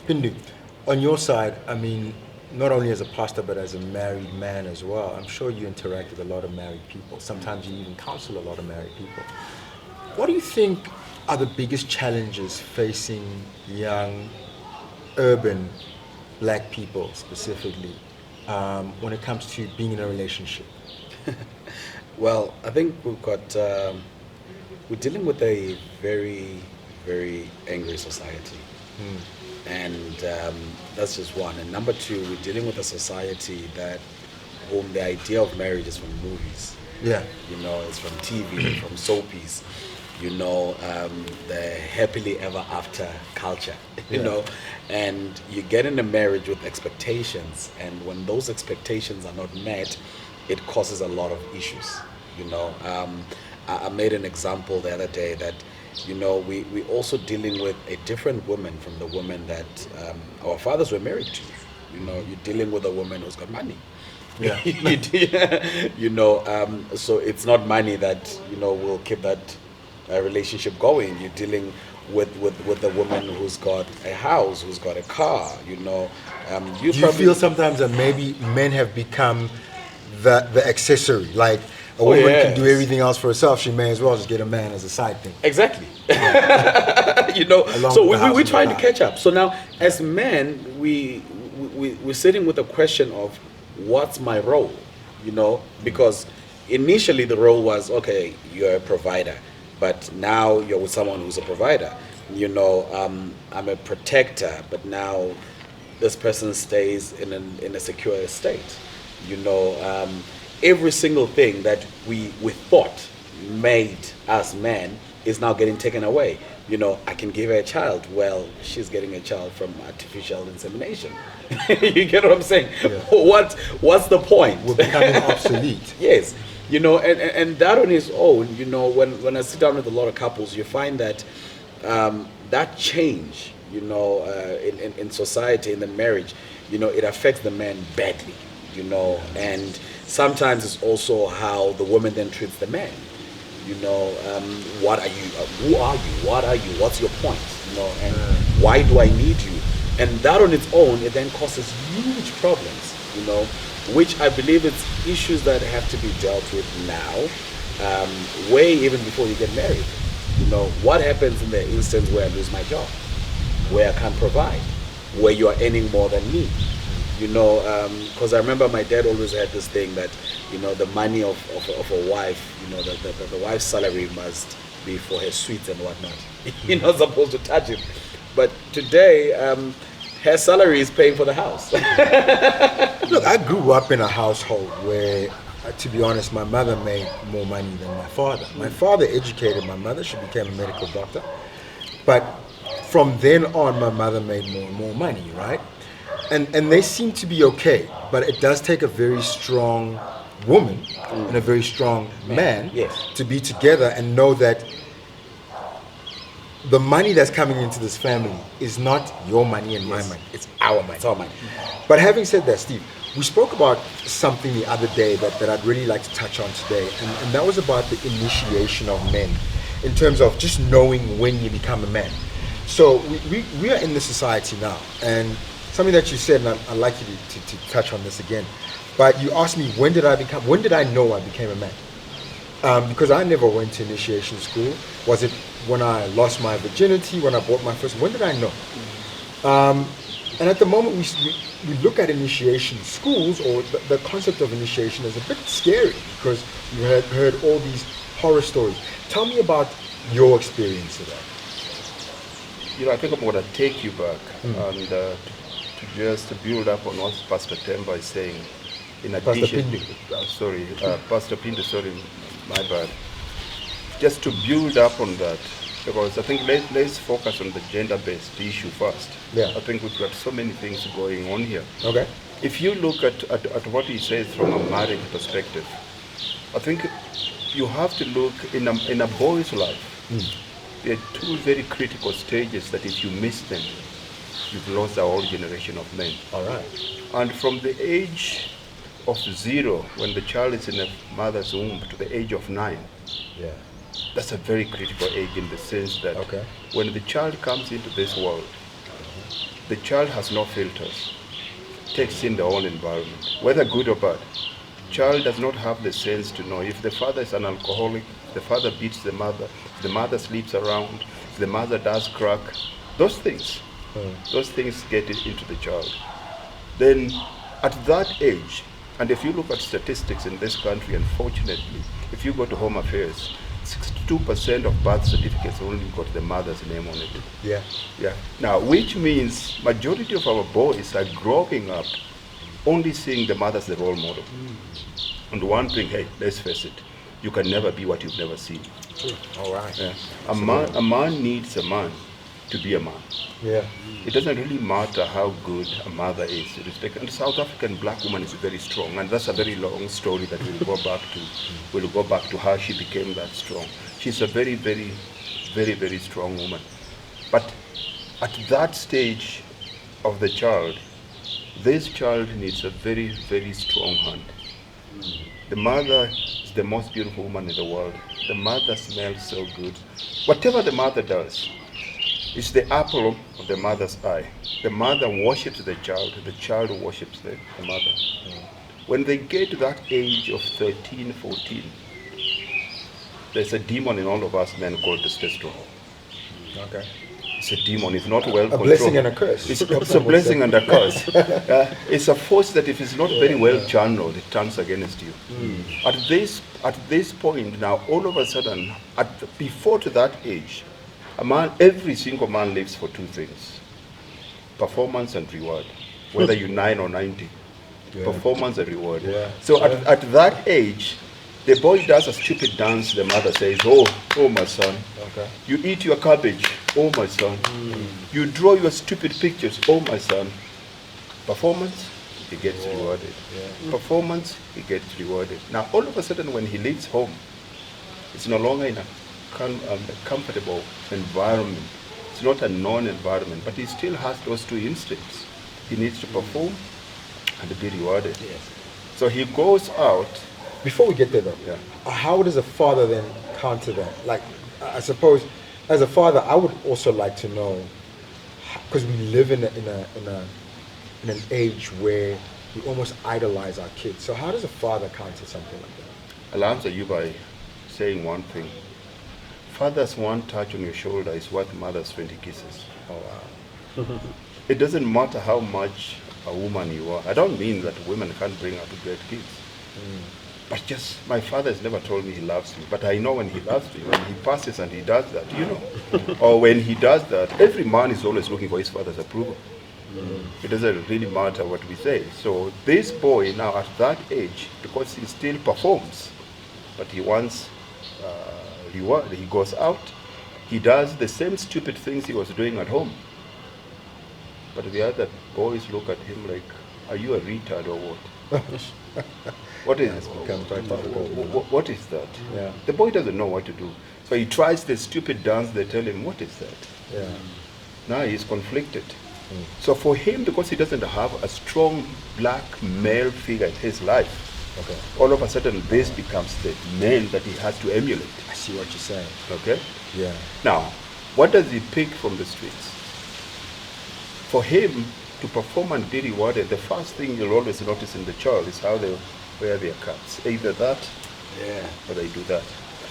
Pindu, on your side, I mean, not only as a pastor but as a married man as well, I'm sure you interact with a lot of married people. Sometimes you even counsel a lot of married people. What do you think are the biggest challenges facing young, urban black people specifically when it comes to being in a relationship? Well, I think we're dealing with a very, very angry society. And that's just one. And number two, we're dealing with a society that whom the idea of marriage is from movies. Yeah. You know, it's from TV, from soapies. You know, the happily ever after culture. You Yeah. know, and you get in a marriage with expectations, and when those expectations are not met, it causes a lot of issues. You know, I made an example the other day that, you know, we also dealing with a different woman from the woman that our fathers were married to. You know, you're dealing with a woman who's got money. Yeah. You know, so it's not money that, you know, will keep that relationship going. You're dealing with a woman who's got a house, who's got a car. You know, Do you feel sometimes that maybe men have become the accessory? Like a woman can do yes. everything else for herself, she may as well just get a man as a side thing. Exactly. You know, Along so with the house we're and trying the to car. catch up. So now, as men, we're sitting with a question of what's my role, you know, because initially the role was, okay, you're a provider, but now you're with someone who's a provider. You know, I'm a protector, but now this person stays in a secure estate. You know, every single thing that we thought made us men is now getting taken away. You know, I can give her a child. Well, she's getting a child from artificial insemination. You get what I'm saying? Yeah. What's the point? We're becoming obsolete. Yes. You know, and that on its own, you know, when I sit down with a lot of couples, you find that that change, you know, in society, in the marriage, you know, it affects the man badly, you know, and sometimes it's also how the woman then treats the man. You know, what are you? Who are you? What are you? What's your point? You know, and why do I need you? And that on its own, it then causes huge problems. You know, which I believe it's issues that have to be dealt with now, way even before you get married. You know, what happens in the instance where I lose my job, where I can't provide, where you are earning more than me? You know, because I remember my dad always had this thing that, you know, the money of a wife, you know, the wife's salary must be for her sweets and whatnot. You're not supposed to touch it. But today, her salary is paying for the house. Look, I grew up in a household where, to be honest, my mother made more money than my father. My father educated my mother. She became a medical doctor. But from then on, my mother made more and more money, right? And they seem to be okay. But it does take a very strong woman and a very strong man Yes. to be together and know that the money that's coming into this family is not your money and my money. It's our money. It's our money. But having said that, Steve, we spoke about something the other day that I'd really like to touch on today, and that was about the initiation of men in terms of just knowing when you become a man. So we are in this society now, and something that you said, and I'd like you to touch on this again, but you asked me, when did I know I became a man? Because I never went to initiation school. Was it when I lost my virginity, when I bought my first? When did I know? And at the moment, we look at initiation schools, or the concept of initiation is a bit scary because you heard all these horror stories. Tell me about your experience of that. You know, I think I'm going to take you back and to just build up on what Pastor Temba is saying. In addition, Pastor Phindu, sorry, my bad. Just to build up on that, because I think let's focus on the gender-based issue first. Yeah. I think we've got so many things going on here. Okay. If you look at what he says from a marriage perspective, I think you have to look in a boy's life. There are two very critical stages that if you miss them, you've lost a whole generation of men. All right. And from the age of 0, when the child is in a mother's womb, to the age of 9, Yeah. that's a very critical age in the sense that when the child comes into this world, the child has no filters, takes in the whole environment, whether good or bad. Child does not have the sense to know if the father is an alcoholic, the father beats the mother sleeps around, the mother does crack, those things get it into the child. Then at that age, and if you look at statistics in this country, unfortunately, if you go to Home Affairs, 62% of birth certificates only got the mother's name on it. Yeah. Yeah. Now, which means majority of our boys are growing up only seeing the mother as the role model. And one thing, hey, let's face it, you can never be what you've never seen. True. All right. Yeah. A man needs a man to be a man. Yeah. It doesn't really matter how good a mother is. And the South African black woman is very strong, and that's a very long story that we'll go back to. We'll go back to how she became that strong. She's a very, very, very, very strong woman. But at that stage of the child, this child needs a very, very strong hand. The mother is the most beautiful woman in the world. The mother smells so good. Whatever the mother does, it's the apple of the mother's eye. The mother worships the child worships the mother. When they get to that age of 13, 14, there's a demon in all of us men called testosterone. Okay. It's a demon. It's not well controlled. A blessing and a curse. It's a blessing and a curse. It's a force that if it's not very well channeled, it turns against you. At this point now, all of a sudden, before to that age, every single man lives for two things: performance and reward. Whether you're 9 or 90, performance and reward. Yeah. So at that age, the boy does a stupid dance. The mother says, "Oh my son." Okay. You eat your cabbage. Oh my son. You draw your stupid pictures. Oh my son. Performance, he gets rewarded. Yeah. Performance, he gets rewarded. Now all of a sudden, when he leaves home, it's no longer in a comfortable environment. It's not a known environment, but he still has those two instincts. He needs to perform and be rewarded. Yes. So he goes out. Before we get there though, how does a father then counter that? Like, I suppose, as a father, I would also like to know, because we live in an age where we almost idolize our kids. So how does a father counter something like that? I'll answer you by saying one thing. Father's one touch on your shoulder is worth mother's 20 kisses. Oh wow. It doesn't matter how much a woman you are. I don't mean that women can't bring up great kids. But just, my father has never told me he loves me, but I know when he loves me, when he passes and he does that, you know. Or when he does that, every man is always looking for his father's approval. It doesn't really matter what we say. So this boy now at that age, because he still performs, but he wants reward, he goes out, he does the same stupid things he was doing at home. But the other boys look at him like, are you a retard or what? What is what is that? Yeah. The boy doesn't know what to do. So he tries the stupid dance, they tell him, what is that? Yeah. Now he's conflicted. So for him, because he doesn't have a strong black male figure in his life, all of a sudden this becomes the male that he has to emulate. I see what you're saying. Okay? Yeah. Now, what does he pick from the streets? For him to perform and be rewarded, the first thing you'll always notice in the child is how they wear their caps. Either that, or they do that.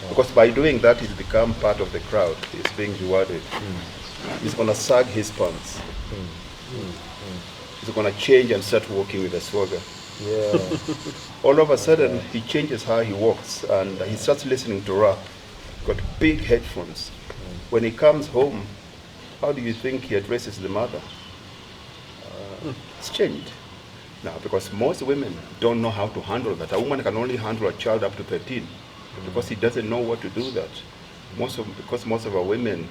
Because by doing that, he's become part of the crowd. He's being rewarded. He's going to sag his pants. He's going to change and start walking with a swagger. Yeah. All of a sudden, he changes how he walks and he starts listening to rap. Got big headphones. When he comes home, how do you think he addresses the mother? It's changed. Now, because most women don't know how to handle that. A woman can only handle a child up to 13 because he doesn't know what to do that. Because most of our women,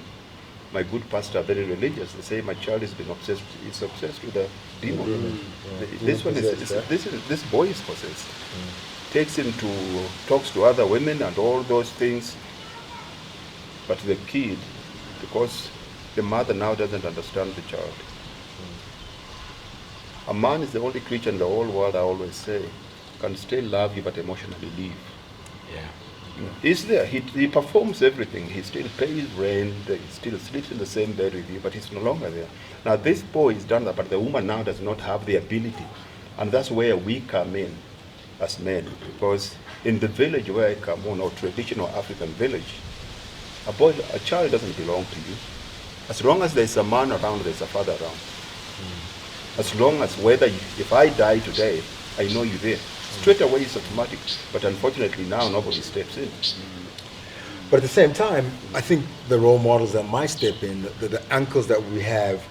my good pastor, are very religious. They say my child is being obsessed. He's obsessed with a demon. This boy is possessed. Takes him to talks to other women and all those things. But the kid, because the mother now doesn't understand the child. A man is the only creature in the whole world, I always say, can still love you but emotionally leave. Yeah. He's there. He performs everything. He still pays rent. He still sleeps in the same bed with you, but he's no longer there. Now this boy is done that, but the woman now does not have the ability, and that's where we come in as men. Because in the village where I come on, or traditional African village, a child doesn't belong to you. As long as there's a man around, there's a father around. As long as if I die today, I know you're there. Straight away it's automatic, but unfortunately now nobody steps in. But at the same time, I think the role models that might step in, the uncles that we have,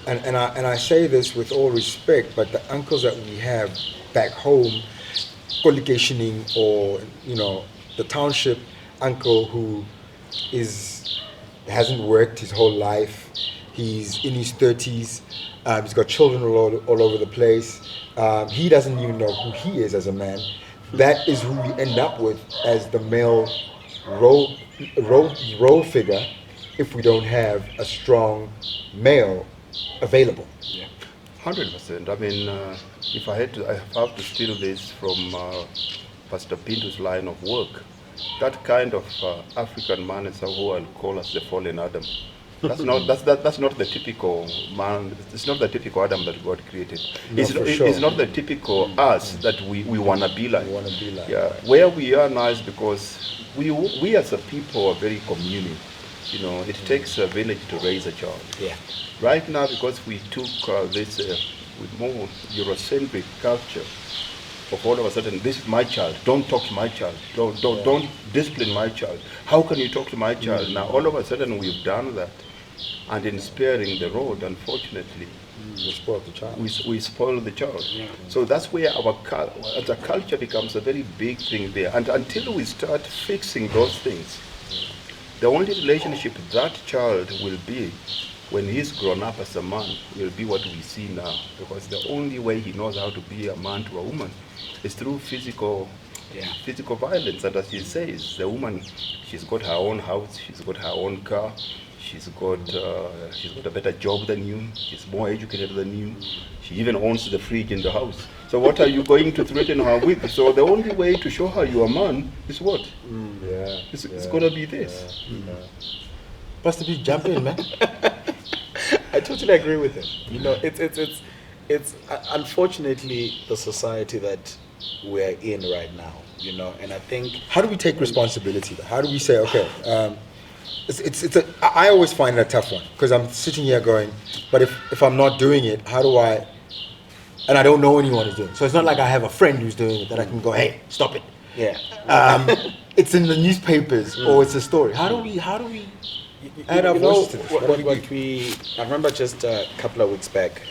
and I say this with all respect, but the uncles that we have back home, collocationing, or the township uncle who hasn't worked his whole life, he's in his 30s, he's got children all over the place. He doesn't even know who he is as a man. That is who we end up with as the male role figure if we don't have a strong male available. Yeah, 100%. I mean, if I have to steal this from Pastor Phindu's line of work. That kind of African man is who I'll call as the fallen Adam. That's not the typical man. It's not the typical Adam that God created. It's not the typical us that we wanna be like. Yeah, where we are now is because we as a people are very communal. It takes a village to raise a child. Yeah. Right now, because we took this with more Eurocentric culture, of all of a sudden, this is my child. Don't talk to my child. Don't discipline my child. How can you talk to my child? Now, all of a sudden, we've done that. And in sparing the road, unfortunately, we spoil the child. We spoil the child. Yeah. So that's where the culture becomes a very big thing there. And until we start fixing those things, the only relationship that child will be when he's grown up as a man will be what we see now. Because the only way he knows how to be a man to a woman is through physical violence. And as he says, the woman, she's got her own house, she's got her own car, she's got a better job than you, she's more educated than you, she even owns the fridge in the house. So what are you going to threaten her with? So the only way to show her you're a man is what? It's got to be this. Pastor B, jump in, man. I totally agree with him. It's unfortunately the society that we're in right now. And I think, how do we take responsibility? How do we say, okay? I always find it a tough one because I'm sitting here going, but if I'm not doing it, how do I? And I don't know anyone who's doing it. So it's not like I have a friend who's doing it that I can go, hey, stop it. Yeah. It's in the newspapers or it's a story. How do we add our voices to this? I remember just a couple of weeks back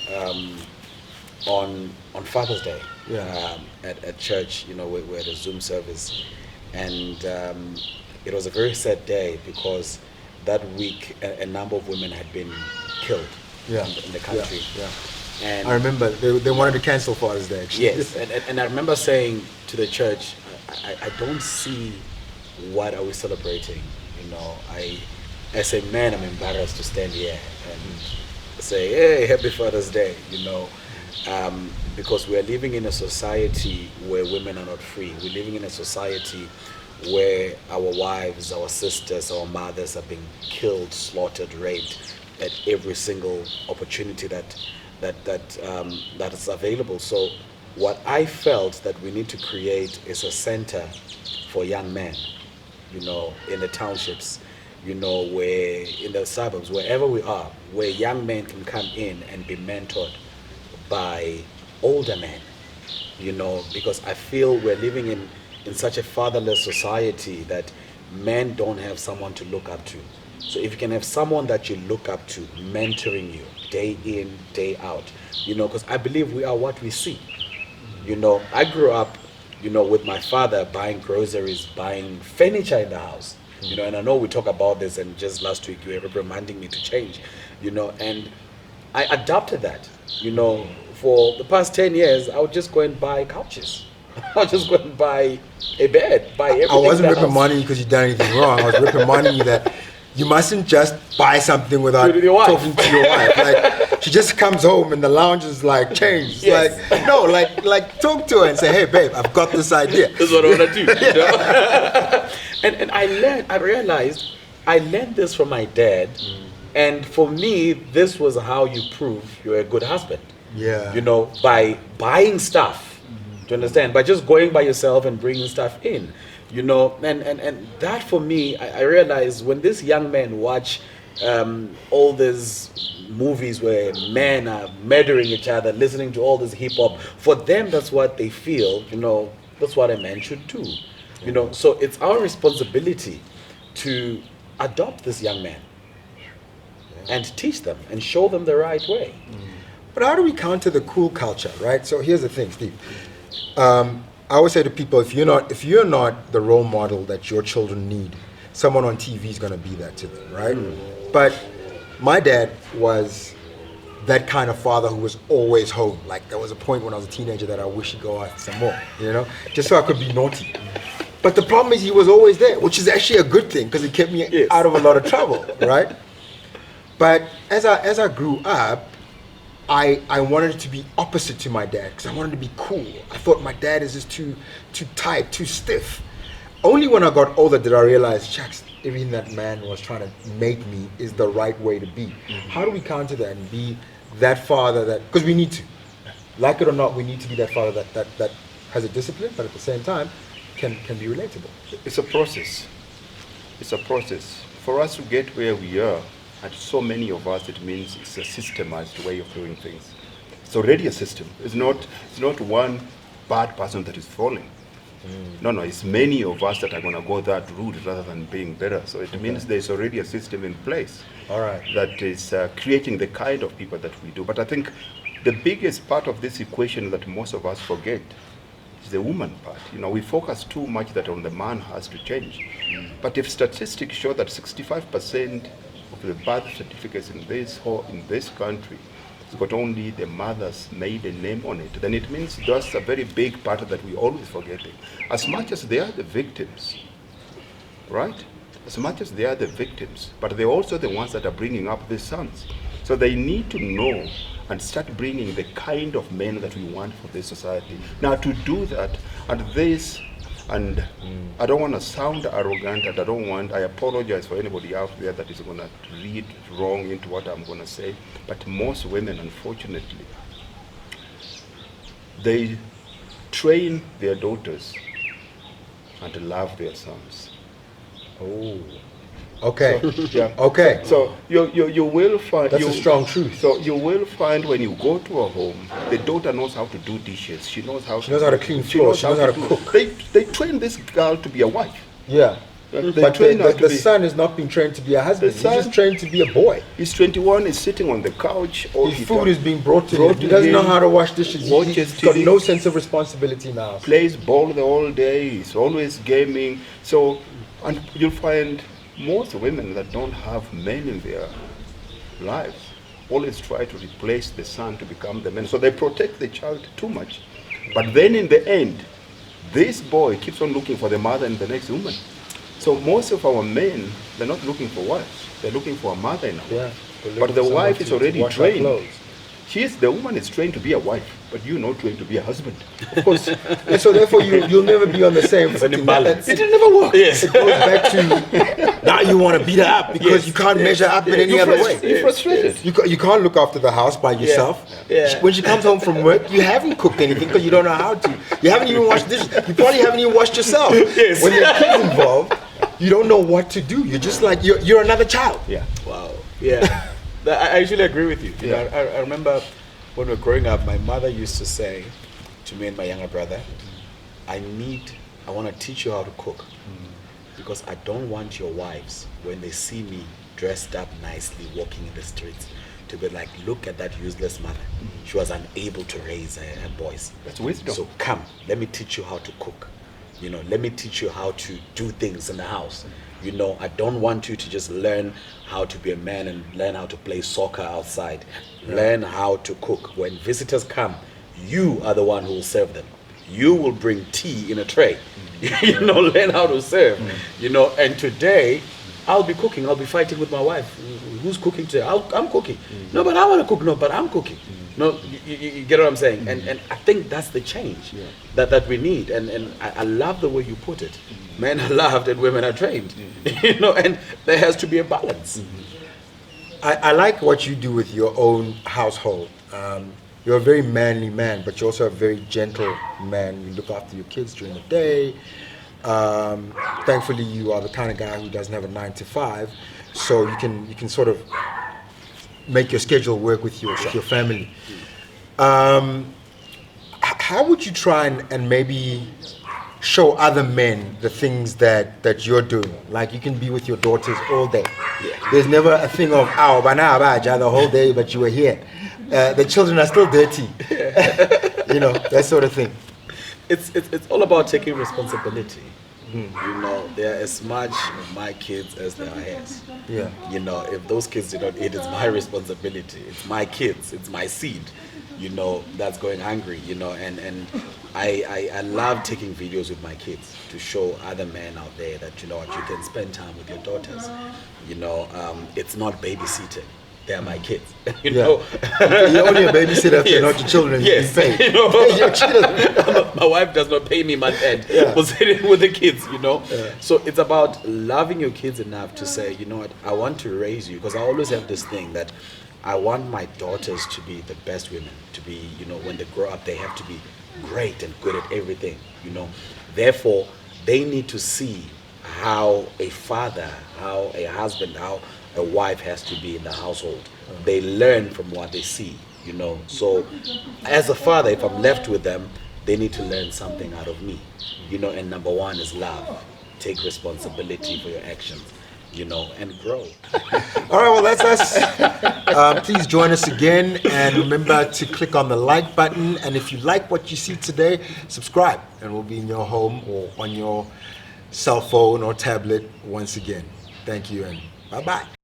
on Father's Day at church, we had a Zoom service, and it was a very sad day because that week a number of women had been killed in the country. Yeah. And I remember they wanted to cancel Father's Day, actually. Yes, and I remember saying to the church, I don't see what are we celebrating. As a man, I'm embarrassed to stand here and say, hey, happy Father's Day, because we're living in a society where women are not free. We're living in a society where our wives, our sisters, our mothers are being killed, slaughtered, raped at every single opportunity that is available. So what I felt that we need to create is a center for young men, in the townships, where in the suburbs, wherever we are, where young men can come in and be mentored by older men, because I feel we're living in such a fatherless society that men don't have someone to look up to. So if you can have someone that you look up to, mentoring you day in, day out, because I believe we are what we see. I grew up, with my father buying groceries, buying furniture in the house, and I know we talk about this, and just last week you were reprimanding me to change, and I adopted that, for the past 10 years, I would just go and buy couches. I'll just go and buy a bed, buy everything. I wasn't reprimanding you because you done anything wrong. I was reprimanding you that you mustn't just buy something without talking to your wife. Like, she just comes home and the lounge is like changed. Yes. Like, no, like talk to her and say, hey babe, I've got this idea. This is what I want to do. And I realized I learned this from my dad, and for me, this was how you prove you're a good husband. Yeah. You know, by buying stuff. Do you understand? By just going by yourself and bringing stuff in. You know, and that for me, I realized when this young man watch all these movies where men are murdering each other, listening to all this hip hop, for them that's what they feel. You know, that's what a man should do. You know, so it's our responsibility to adopt this young man and teach them and show them the right way. But how do we counter the cool culture, right? So here's the thing, Steve. I always say to people, if you're not the role model that your children need, someone on TV is going to be that to them, right? But my dad was that kind of father who was always home. Like there was a point when I was a teenager that I wish he'd go out some more, you know, just so I could be naughty. But the problem is he was always there, which is actually a good thing because it kept me out of a lot of trouble, right? But as I grew up, I wanted to be opposite to my dad because I wanted to be cool. I thought my dad is just too tight, too stiff. Only when I got older did I realize, shucks, everything that man was trying to make me is the right way to be. How do we counter that and be that father that, because we need to, like it or not, we need to be that father that has a discipline, but at the same time can be relatable. It's a process. It's a process. For us to get where we are, and so many of us, it means it's a systemized way of doing things. It's already a system. It's not one bad person that is falling. No, it's many of us that are going to go that route rather than being better. So it means there's already a system in place. All right. That is creating the kind of people that we do. But I think the biggest part of this equation that most of us forget is the woman part. You know, we focus too much that on the man has to change. But if statistics show that 65% of the birth certificates in this country has got only the mother's maiden name on it, then it means that's a very big part that we always forgetting. As much as they are the victims, right? As much as they are the victims, but they're also the ones that are bringing up the sons. So they need to know and start bringing the kind of men that we want for this society. Now to do that, and I don't want to sound arrogant, and I apologize for anybody out there that is going to read wrong into what I'm going to say, but most women, unfortunately, they train their daughters and love their sons. Oh, okay. So, yeah. Okay. So you will find that's a strong truth. So you will find when you go to a home, the daughter knows how to do dishes. She knows how to clean floors. She knows how to cook. They train this girl to be a wife. Yeah. But the son is not being trained to be a husband. He's just trained to be a boy. He's 21. He's sitting on the couch. His food is being brought to him. He doesn't know how to wash dishes. He's got no sense of responsibility now. Plays ball the whole day. He's always gaming. So, and you'll find most women that don't have men in their lives always try to replace the son to become the man. So they protect the child too much. But then in the end, this boy keeps on looking for the mother and the next woman. So most of our men, they're not looking for wives. They're looking for a mother in a wife. Yeah, but the wife is already trained. The woman is trained to be a wife, but you're not trained to be a husband. Of course. And so therefore you'll never be on the same footing. It will never work. Yes. It goes back to now you want to beat her up because you can't measure up in any other way. You're frustrated. You can't look after the house by yourself. Yeah. When she comes home from work, you haven't cooked anything because you don't know how to. You haven't even washed dishes. You probably haven't even washed yourself. Yes. When your kid's involved, you don't know what to do. You're just like you're another child. Yeah. Wow. Yeah. I actually agree with you. You know, I remember when we were growing up, my mother used to say to me and my younger brother, I want to teach you how to cook because I don't want your wives, when they see me dressed up nicely, walking in the streets, to be like, look at that useless mother. She was unable to raise her boys. That's wisdom. So come, let me teach you how to cook. You know, let me teach you how to do things in the house. You know, I don't want you to just learn how to be a man and learn how to play soccer outside. Learn how to cook. When visitors come, you are the one who will serve them. You will bring tea in a tray. You know, learn how to serve. You know, and today, I'll be cooking. I'll be fighting with my wife. Who's cooking today? I'm cooking. No, but I want to cook. No, but I'm cooking. No, you get what I'm saying? And I think that's the change that we need. And I love the way you put it. Men are loved and women are trained. You know, and there has to be a balance. I like what you do with your own household. You're a very manly man, but you're also a very gentle man. You look after your kids during the day. Thankfully, you are the kind of guy who doesn't have a 9 to 5, so you can sort of make your schedule work with your family. How would you try and maybe show other men the things that you're doing? Like, you can be with your daughters all day. There's never a thing of the whole day, but you were here. The children are still dirty. You know, that sort of thing. It's all about taking responsibility. You know, they're as much my kids as they are his. Yeah. You know, if those kids did not eat, it's my responsibility. It's my kids. It's my seed. You know, that's going hungry. You know, and I love taking videos with my kids to show other men out there that, you know what, you can spend time with your daughters. You know, it's not babysitting. They're my kids. You know, you're only a babysitter if they're not your children. Yes, you pay. You know, your children. My wife does not pay me month end for sitting with the kids. You know, so it's about loving your kids enough to say, you know what, I want to raise you, because I always have this thing that I want my daughters to be the best women. To be, you know, when they grow up, they have to be great and good at everything. You know, therefore they need to see how a father, how a husband, how a wife has to be in the household. They learn from what they see, you know. So as a father, if I'm left with them, they need to learn something out of me, you know. And number one is love. Take responsibility for your actions, you know, and grow. All right, well, that's us. Please join us again, and remember to click on the like button. And if you like what you see today, subscribe, and we'll be in your home or on your cell phone or tablet once again. Thank you, and bye-bye.